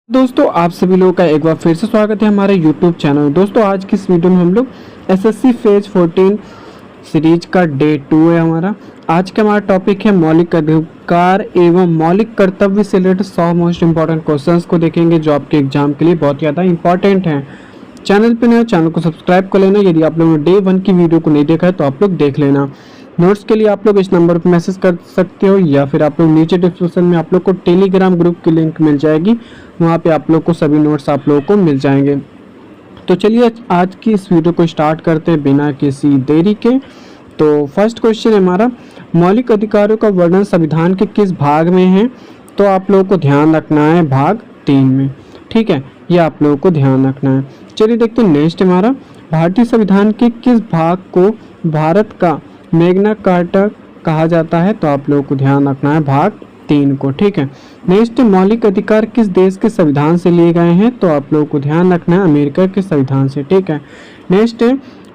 दोस्तों आप सभी लोगों का एक बार फिर से स्वागत है हमारे YouTube चैनल में। दोस्तों आज की इस वीडियो में हम लोग SSC फेज 14 सीरीज का डे 2 है हमारा। आज का हमारा टॉपिक है मौलिक अधिकार एवं मौलिक कर्तव्य से रिलेटेड 100 मोस्ट इंपॉर्टेंट क्वेश्चंस को देखेंगे जो आपके एग्जाम के लिए बहुत ज़्यादा इंपॉर्टेंट हैं। चैनल पर नए चैनल को सब्सक्राइब कर लेना। यदि आप लोगों ने डे 1 की वीडियो को नहीं देखा है तो आप लोग देख लेना। नोट्स के लिए आप लोग इस नंबर पर मैसेज कर सकते हो या फिर आप लोग नीचे डिस्क्रिप्शन में आप लोग को टेलीग्राम ग्रुप की लिंक मिल जाएगी, वहाँ पे आप लोग को सभी नोट्स आप लोगों को मिल जाएंगे। तो चलिए आज की इस वीडियो को स्टार्ट करते हैं बिना किसी देरी के। तो फर्स्ट क्वेश्चन है हमारा, मौलिक अधिकारों का वर्णन संविधान के किस भाग में है? तो आप लोगों को ध्यान रखना है भाग 3 में, ठीक है, ये आप लोगों को ध्यान रखना है। चलिए देखते हैं नेक्स्ट हमारा, भारतीय संविधान के किस भाग को भारत का मैग्ना कार्टा कहा जाता है? तो आप लोगों को ध्यान रखना है भाग 3 को, ठीक है। नेक्स्ट, मौलिक अधिकार किस देश के संविधान से लिए गए हैं? तो आप लोगों को ध्यान रखना है अमेरिका के संविधान से, ठीक है। नेक्स्ट,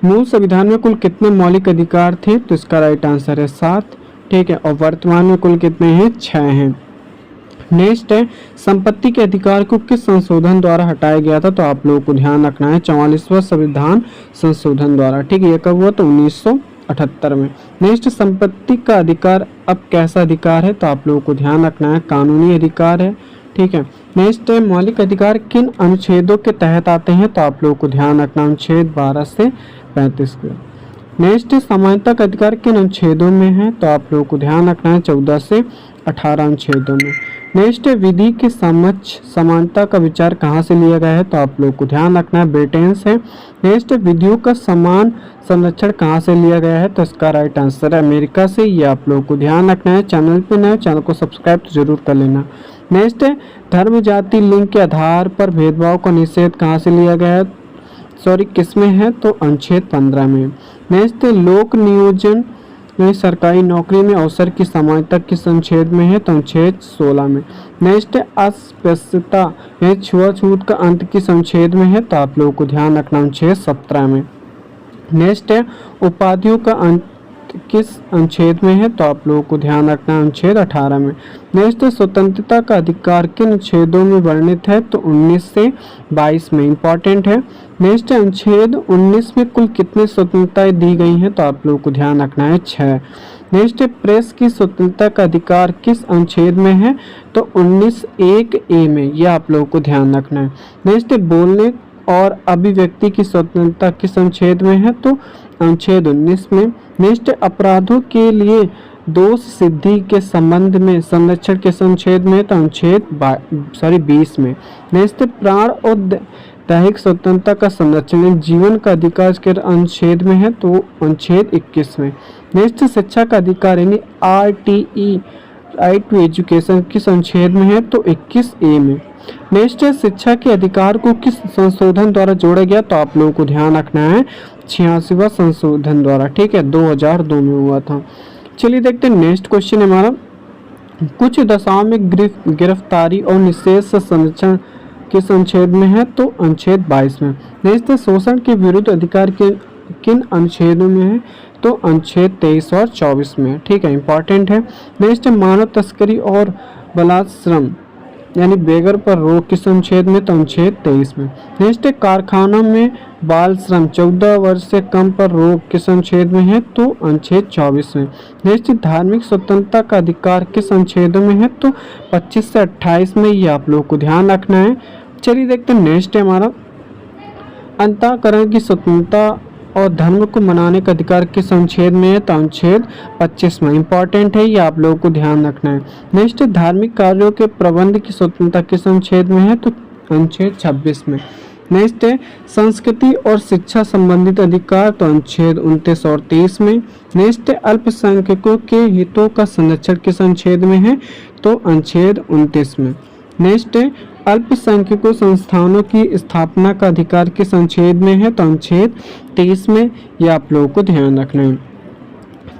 मूल संविधान में कुल कितने मौलिक अधिकार थे? तो इसका राइट आंसर है 7, ठीक है, और वर्तमान में कुल कितने हैं? 6 हैं। नेक्स्ट है, संपत्ति के अधिकार को किस संशोधन द्वारा हटाया गया था? तो आप लोगों को ध्यान रखना है 44वां संविधान संशोधन द्वारा, ठीक है। ये कब हुआ? तो 1978 में। नेक्स्ट, संपत्ति का अधिकार अब कैसा अधिकार है? तो आप लोगों को ध्यान रखना है कानूनी अधिकार है, ठीक है। नेक्स्ट है, मौलिक अधिकार किन अनुच्छेदों के तहत आते हैं? तो आप लोगों को ध्यान रखना अनुच्छेद 12 से 35 के। नेक्स्ट, समानता का अधिकार किन अनुच्छेदों में है? तो आप लोगों को ध्यान रखना है 14 से 18 अनुच्छेदों में। नेक्स्ट, विधि के समक्ष समानता का विचार कहाँ से लिया गया है? तो आप लोगों को ध्यान रखना है ब्रिटेन से। नेक्स्ट, विधियों का समान संरक्षण कहाँ से लिया गया है? तो इसका राइट आंसर है अमेरिका से। ये आप लोगों को ध्यान रखना है। चैनल पे नए चैनल को सब्सक्राइब तो जरूर कर लेना। नेक्स्ट है, धर्म जाति लिंग के आधार पर भेदभाव का निषेध कहाँ से लिया गया है? किस में है? तो अनुच्छेद 15 में। नेक्स्ट, लोक नियोजन में सरकारी नौकरी में अवसर की समानता किस अनुच्छेद में है? तो अनुच्छेद 16 में। नेक्स्ट, अस्पृश्यता में छुआछूत का अंत किस अनुच्छेद में है? तो आप लोगों को ध्यान रखना अनुच्छेद 17 में। नेक्स्ट है, उपाधियों का अंत किस अनुच्छेद में है? तो आप लोगों को ध्यान रखना अनुच्छेद 18 में। नेक्स्ट, स्वतंत्रता का अधिकार किन अनुच्छेदों में वर्णित है? तो 19 से 22 में, इंपॉर्टेंट है। नेक्स्ट, अनुच्छेद 19 में कुल कितनी स्वतंत्रताएं दी गई हैं? तो आप लोगों को ध्यान रखना है 6। नेक्स्ट, प्रेस की स्वतंत्रता का अधिकार किस अनुच्छेद में है? तो 19(1)(a) में, यह आप लोगों को ध्यान रखना है। नेक्स्ट, बोलने और अभिव्यक्ति की स्वतंत्रता किस अनुच्छेद में है? तो अनुच्छेद 19 में। नेक्स्ट, अपराधों के लिए दोष सिद्धि के संबंध में संरक्षण किस अनुच्छेद में है? तो अनुच्छेद 20 में। नेक्स्ट, प्राण और दैहिक स्वतंत्रता का संरक्षण जीवन का अधिकार के अनुच्छेद में है? तो अनुच्छेद 21 में। नेक्स्ट, शिक्षा का अधिकार यानी RTE राइट टू एजुकेशन किस अनुच्छेद में है? तो 21(a) में। नेक्स्ट, शिक्षा के अधिकार को किस संशोधन द्वारा जोड़ा गया? तो आप लोगों को ध्यान रखना है 86वां संशोधन द्वारा, ठीक है, 2002 में हुआ था। चलिए देखते हैं नेक्स्ट क्वेश्चन हमारा, कुछ दशाओं में गिरफ्तारी और निषेध संरक्षण किस अनुच्छेद में है? तो अनुच्छेद 22 में। नेक्स्ट, शोषण के विरुद्ध अधिकार के किन अनुच्छेदों में है? तो अनुच्छेद 23 और 24 में, ठीक है, इंपॉर्टेंट है। नेक्स्ट, मानव तस्करी और बलात्श्रम यानी बेगर पर रोक किस अनुच्छेद में? तो अनुच्छेद 23 में। नेक्स्ट, कारखानों में बाल श्रम 14 वर्ष से कम पर रोक किस अनुच्छेद में है? तो अनुच्छेद 24 में। नेक्स्ट, धार्मिक स्वतंत्रता का अधिकार किस अनुच्छेदों में है? तो 25 से 28 में, ये आप लोगों को ध्यान रखना है। चलिए देखते हैं नेक्स्ट है हमारा, अंतःकरण की स्वतंत्रता और धर्म को मनाने का अधिकार किस अनुच्छेद में है? तो अनुच्छेद 25 में, इंपॉर्टेंट है, ये आप लोगों को ध्यान रखना है। नेक्स्ट, धार्मिक कार्यों के प्रबंध की स्वतंत्रता किस अनुच्छेद में है? तो अनुच्छेद 26 में। नेक्स्ट है, संस्कृति और शिक्षा संबंधित अधिकार, तो अनुच्छेद 29 और 30 में। नेक्स्ट, अल्पसंख्यकों के हितों का संरक्षण किस अनुच्छेद में है? तो अनुच्छेद 29 में। नेक्स्ट, अल्पसंख्यकों संस्थानों की स्थापना का अधिकार किस अनुच्छेद में है? तो अनुच्छेद 30 में, यह आप लोगों को ध्यान रखना है।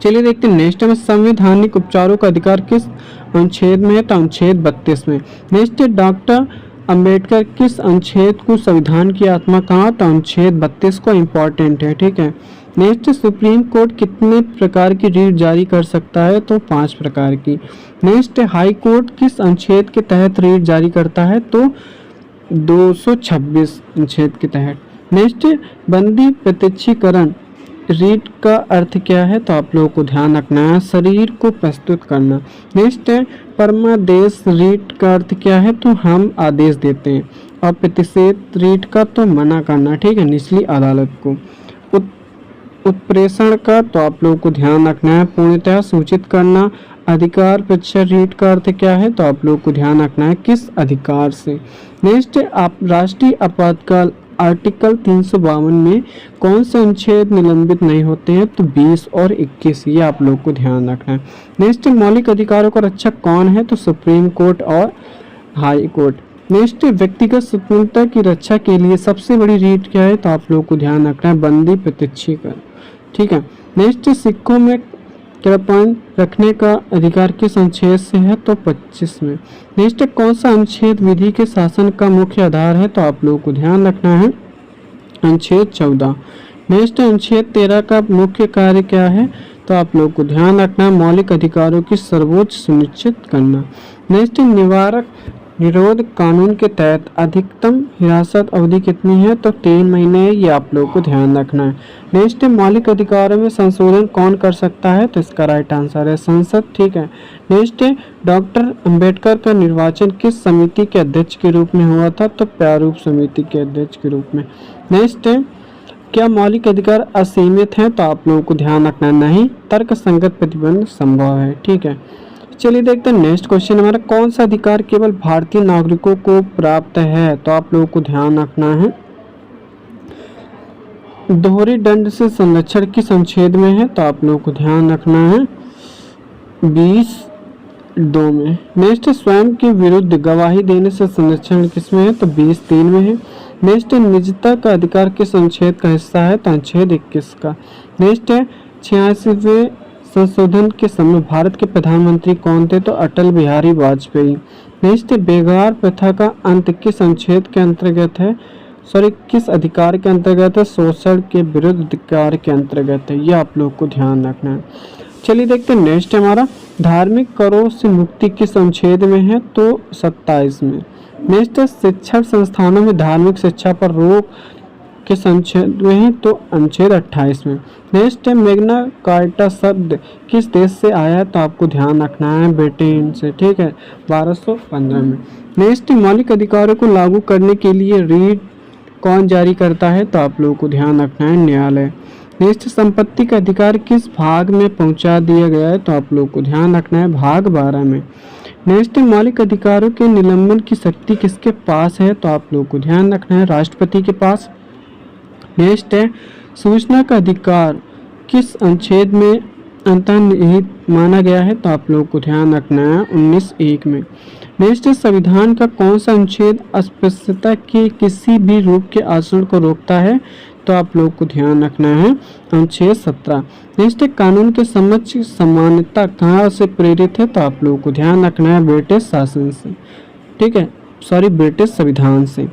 चलिए देखते हैं नेक्स्ट में, संवैधानिक उपचारों का अधिकार किस अनुच्छेद में है? तो अनुच्छेद 32 में। नेक्स्ट, डॉक्टर अंबेडकर किस अनुच्छेद को संविधान की आत्मा कहा? तो अनुच्छेद 32 को, इंपॉर्टेंट है, ठीक है। नेक्स्ट, सुप्रीम कोर्ट कितने प्रकार की रीट जारी कर सकता है? तो 5 प्रकार की। नेक्स्ट, हाई कोर्ट किस अनुच्छेद के तहत रीट जारी करता है? तो 226 अनुच्छेद के तहत। नेक्स्ट, बंदी प्रत्यक्षीकरण रीड का अर्थ क्या है, तो आप लोगों को ध्यान रखना है शरीर को प्रस्तुत करना। नेक्स्ट है परमादेश रीड का अर्थ क्या है, तो हम आदेश देते हैं। और प्रतिषेध रीड का तो मना करना, ठीक है, निचली अदालत को। उत्प्रेषण का तो आप लोगों को ध्यान रखना है पूर्णतः सूचित करना। अधिकार परीक्षा रीड का अर्थ क्या है, तो आप लोगों को ध्यान रखना है किस अधिकार से। नेक्स्ट, आप राष्ट्रीय आपातकाल आर्टिकल 352 में कौन से अनुच्छेद निलंबित नहीं होते हैं, तो 20 और 21, ये आप लोग को ध्यान रखना है। नेक्स्ट, मौलिक अधिकारों का रक्षक कौन है, तो सुप्रीम कोर्ट और हाई कोर्ट। नेक्स्ट, व्यक्तिगत स्वतंत्रता की रक्षा के लिए सबसे बड़ी रीड क्या है, तो आप लोगों को ध्यान रखना है बंदी प्रत्यक्षीकरण, ठीक है। नेक्स्ट, सिक्कों में कृपाण रखने का अधिकार किस अनुच्छेद से है, तो 25 में। नेक्स्ट, कौन सा अनुच्छेद विधि के शासन का मुख्य आधार है, तो आप लोगों को ध्यान रखना है अनुच्छेद 14। नेक्स्ट, अनुच्छेद 13 का मुख्य कार्य क्या है, तो आप लोगों को ध्यान रखना है मौलिक अधिकारों की सर्वोच्च सुनिश्चित करना। नेक्स्ट, निवारक निरोध कानून के तहत अधिकतम हिरासत अवधि कितनी है, तो 3 महीने है, ये आप लोगों को ध्यान रखना है। नेक्स्ट, मौलिक अधिकारों में संशोधन कौन कर सकता है, तो इसका राइट आंसर है संसद, ठीक है। नेक्स्ट, डॉक्टर अंबेडकर का निर्वाचन किस समिति के अध्यक्ष के रूप में हुआ था, तो प्रारूप समिति के अध्यक्ष के रूप में। नेक्स्ट, क्या मौलिक अधिकार असीमित हैं, तो आप लोगों को ध्यान रखना नहीं, तर्क संगत प्रतिबंध संभव है, ठीक है। चलिए देखते हैं नेक्स्ट क्वेश्चन हमारा, कौन सा अधिकार केवल भारतीय नागरिकों को प्राप्त है, तो आप लोगों को ध्यान रखना है दोहरी दंड से संरक्षण किस अनुच्छेद में है, तो आप लोगों को ध्यान रखना है 20(2) में। नेक्स्ट, स्वयं के विरुद्ध गवाही देने से संरक्षण किसमें है, तो 20(3) में है। नेक्स्ट, निजता का अधिकार किस अनुच्छेद का हिस्सा है, तो अनुच्छेद 21 का। नेक्स्ट है 86वें संशोधन के समय भारत के प्रधानमंत्री कौन थे, तो अटल बिहारी वाजपेयी। नेक्स्ट, बेगार प्रथा का अंत किस अनुच्छेद के अंतर्गत है, किस अधिकार के अंतर्गत है, शोषण के विरुद्ध अधिकार के अंतर्गत है, ये आप लोग को ध्यान रखना है। चलिए देखते हैं नेक्स्ट हमारा, धार्मिक करों से मुक्ति किस अनुच्छेद में है, तो 27 में। नेक्स्ट, शिक्षण संस्थानों में धार्मिक शिक्षा पर रोक किस अनुच्छेद में है, तो अनुच्छेद 28 में। नेक्स्ट, मैग्ना कार्टा शब्द किस देश से आया है, तो आपको ध्यान रखना है ब्रिटेन से, ठीक है, 1215 में। नेक्स्ट, मौलिक अधिकारों को लागू करने के लिए रीड कौन जारी करता है, तो आप लोगों को ध्यान रखना है न्यायालय। नेक्स्ट, संपत्ति का अधिकार किस भाग में पहुंचा दिया गया है, तो आप लोगों को ध्यान रखना है भाग 12 में। नेक्स्ट, मौलिक अधिकारों के निलंबन की शक्ति किसके पास है, तो आप लोगों को ध्यान रखना है राष्ट्रपति के पास। नेक्स्ट है सूचना का अधिकार किस अनुच्छेद में अंतर्निहित माना गया है, तो आप लोगों को ध्यान रखना है 19(1) में। नेक्स्ट, संविधान का कौन सा अनुच्छेद अस्पृश्यता के किसी भी रूप के आचरण को रोकता है, तो आप लोगों को ध्यान रखना है अनुच्छेद 17। नेक्स्ट, कानून के समक्ष समानता कहाँ से प्रेरित है, तो आप लोगों को ध्यान रखना है ब्रिटिश शासन से, ठीक है, ब्रिटिश संविधान से।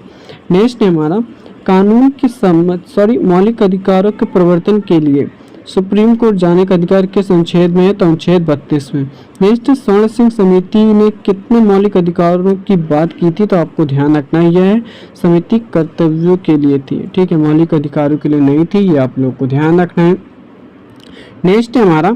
नेक्स्ट है हमारा कानून की मौलिक अधिकारों के प्रवर्तन के लिए सुप्रीम कोर्ट जाने का अधिकार किस अनुच्छेद में है, तो अनुच्छेद 32 में। नेक्स्ट, स्वर्ण सिंह समिति ने कितने मौलिक अधिकारों की बात की थी, तो आपको ध्यान रखना है यह समिति कर्तव्यों के लिए थी, ठीक है, मौलिक अधिकारों के लिए नहीं थी, ये आप लोग को ध्यान रखना है। नेक्स्ट हमारा,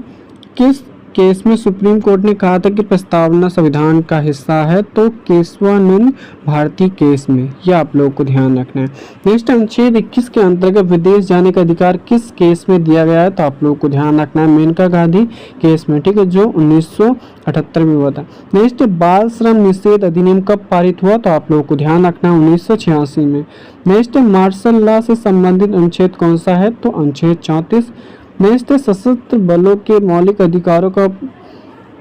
किस केस में सुप्रीम कोर्ट ने कहा था कि प्रस्तावना संविधान का हिस्सा है, तो केशवानंद भारती केस में, यह आप लोगों को ध्यान रखना है। नेक्स्ट, अनुच्छेद 21 के अंतर्गत विदेश जाने का अधिकार किस केस में दिया गया है, तो आप लोगों को ध्यान रखना है मेनका गांधी केस में, ठीक है, जो 1978 में हुआ था। नेक्स्ट, बाल श्रम निषेध अधिनियम कब पारित हुआ, तो आप लोगों को ध्यान रखना है 1986 में। नेक्स्ट, मार्शल लॉ से संबंधित अनुच्छेद कौन सा है, तो अनुच्छेद 34। नेक्स्ट, सशस्त्र बलों के मौलिक अधिकारों का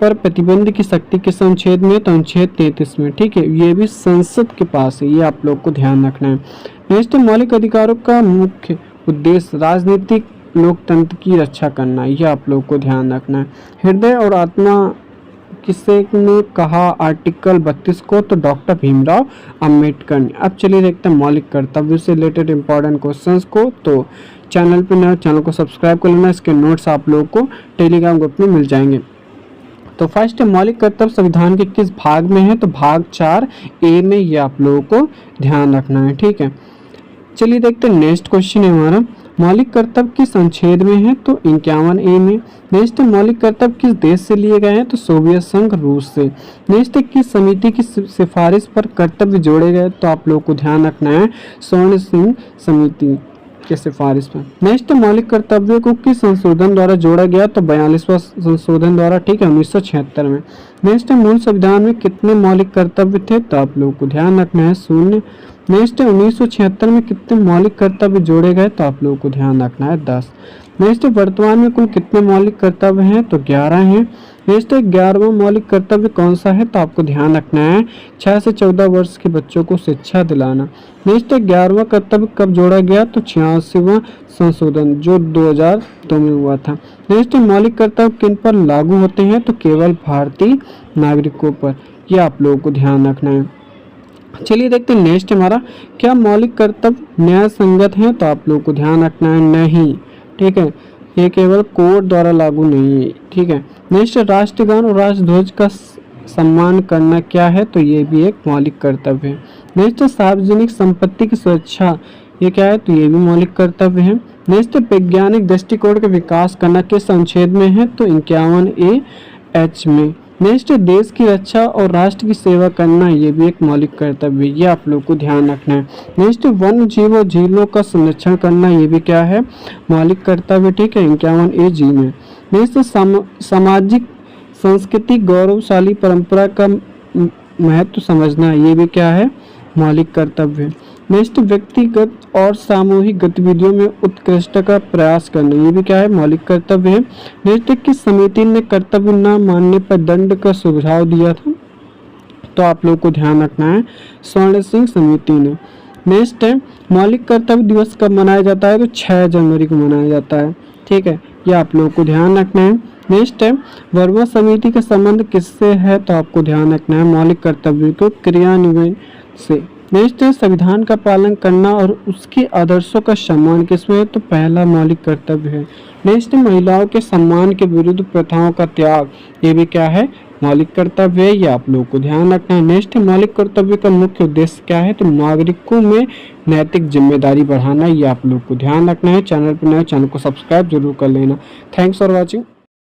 पर प्रतिबंध की शक्ति किस अनुच्छेद में, तो अनुच्छेद 33 में, ठीक है, ये भी संसद के पास है, ये आप लोग को ध्यान रखना है। नेक्स्ट, मौलिक अधिकारों का मुख्य उद्देश्य राजनीतिक लोकतंत्र की रक्षा करना, ये आप लोग को ध्यान रखना है। हृदय और आत्मा किसे ने कहा आर्टिकल 32 को, तो डॉक्टर भीमराव अंबेडकर ने। अब चलिए देखते हैं मौलिक कर्तव्य से रिलेटेड इंपॉर्टेंट क्वेश्चंस को। तो चैनल पे नए चैनल को सब्सक्राइब कर लेना, इसके नोट्स आप लोगों को टेलीग्राम ग्रुप में मिल जाएंगे। तो फर्स्ट मौलिक कर्तव्य संविधान के किस भाग में है, तो भाग 4A में, ये आप लोगों को ध्यान रखना है। ठीक है, चलिए देखते हैं नेक्स्ट क्वेश्चन है हमारा, मौलिक कर्तव्य किस अनुच्छेद में है, तो 51A में। नेक्स्ट मौलिक कर्तव्य किस देश से लिए गए हैं, तो सोवियत संघ रूस से। नेक्स्ट किस समिति की सिफारिश पर कर्तव्य जोड़े गए, तो आप लोगों को ध्यान रखना है स्वर्ण सिंह समिति के सिफारिश पर। नेक्स्ट मौलिक कर्तव्य को किस संशोधन द्वारा जोड़ा गया, तो 42वां संशोधन द्वारा। ठीक है, 1976 में। नेक्स्ट मूल संविधान में कितने मौलिक कर्तव्य थे, तो आप लोगों को ध्यान रखना है 0। नेक्स्ट 1976 में कितने मौलिक कर्तव्य जोड़े गए, तो आप लोगों को ध्यान रखना है 10। नेक्स्ट वर्तमान में कुल कितने मौलिक कर्तव्य हैं, तो 11 हैं। नेक्स्ट 11वां मौलिक कर्तव्य कौन सा है, तो आपको ध्यान रखना है 6 से 14 वर्ष के बच्चों को शिक्षा दिलाना। नेक्स्ट 11वां कर्तव्य कब जोड़ा गया, तो 86वां संशोधन जो 2002 में हुआ था। नेक्स्ट मौलिक कर्तव्य किन पर लागू होते हैं, तो केवल भारतीय नागरिकों पर, यह आप लोगों को ध्यान रखना है। चलिए देखते हैं नेक्स्ट हमारा, क्या मौलिक कर्तव्य न्याय संगत है, तो आप लोगों को ध्यान रखना है नहीं। ठीक है, ये केवल कोर्ट द्वारा लागू नहीं है। ठीक है, नेक्स्ट राष्ट्रगान और राष्ट्रध्वज का सम्मान करना क्या है, तो ये भी एक मौलिक कर्तव्य है। नेक्स्ट सार्वजनिक संपत्ति की सुरक्षा, ये क्या है, तो ये भी मौलिक कर्तव्य है। नेक्स्ट वैज्ञानिक दृष्टिकोण का विकास करना किस अनुच्छेद में है, तो 51A(H) में। नेक्स्ट देश की रक्षा और राष्ट्र की सेवा करना, ये भी एक मौलिक कर्तव्य है, ये आप लोग को ध्यान रखना है। नेक्स्ट वन्य जीव और झीलों का संरक्षण करना, ये भी क्या है, मौलिक कर्तव्य। ठीक है, 51A(G) में। नेक्स्ट सामाजिक संस्कृति गौरवशाली परंपरा का महत्व समझना, ये भी क्या है, मौलिक कर्तव्य। नेक्स्ट व्यक्तिगत और सामूहिक गतिविधियों में उत्कृष्ट का प्रयास करना, ये भी क्या है, मौलिक कर्तव्य है। नेक्स्ट किस समिति ने कर्तव्य न मानने पर दंड का सुझाव दिया था, तो आप लोग को ध्यान रखना है स्वर्ण सिंह समिति ने। नेक्स्ट है मौलिक कर्तव्य दिवस कब मनाया जाता है, तो 6 जनवरी को मनाया जाता है। ठीक है, ये आप लोगों को ध्यान रखना है। नेक्स्ट है वर्मा समिति का संबंध किससे है, तो आपको ध्यान रखना है मौलिक कर्तव्य को क्रियान्वयन से। नेक्स्ट है संविधान का पालन करना और उसके आदर्शों का सम्मान किसमें है, तो पहला मौलिक कर्तव्य है। नेक्स्ट महिलाओं के सम्मान के विरुद्ध प्रथाओं का त्याग, ये भी क्या है, मौलिक कर्तव्य है, ये आप लोगों को ध्यान रखना है। नेक्स्ट मौलिक कर्तव्य का मुख्य उद्देश्य क्या है, तो नागरिकों में नैतिक जिम्मेदारी बढ़ाना, ये आप लोग को ध्यान रखना है। चैनल पर नए, चैनल को सब्सक्राइब जरूर कर लेना। Thanks for watching.